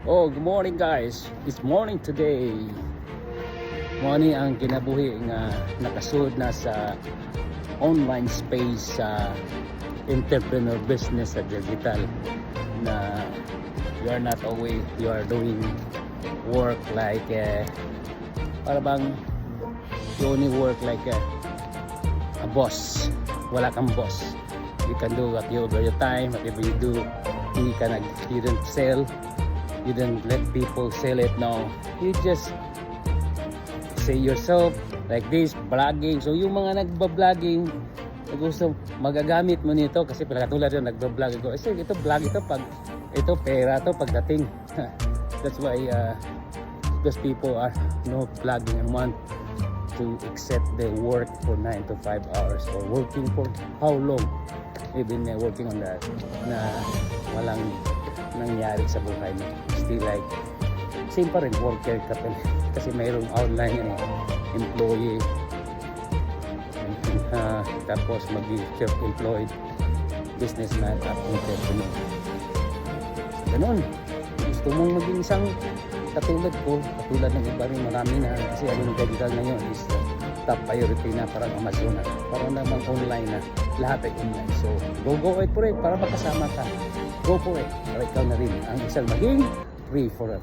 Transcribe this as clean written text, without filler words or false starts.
Oh, good morning guys. It's morning today. Morning ang kinabuhi nga nakasud na sa online space sa entrepreneur business sa digital na you are not always you are doing work like para bang you only work like a boss. Wala kang boss. You can do what you over your time, whatever you do. You didn't sell. You don't let people sell it now. You just say yourself like this, vlogging. So yung mga nagba-vlogging, gusto magagamit mo nito kasi katulad yung nagba-vlog ko. Kasi ito vlog ito pag ito pera to pagdating. That's why those people are vlogging and want to accept the work for 9 to 5 hours or working for how long? Even working on that na walang nangyari sa buhay mo. Still like same pa rin worker ka pa kasi mayroong online employee tapos mag-self-employed businessman at entrepreneur. So, ganun. Gusto mong maging isang katulad ko, katulad ng iba rin marami na kasi ang digital ngayon is top priority na parang Amazon na parang namang online na lahat ay online. So go it for it para makasama ka. Go for it para ikaw na rin ang isang maging free for a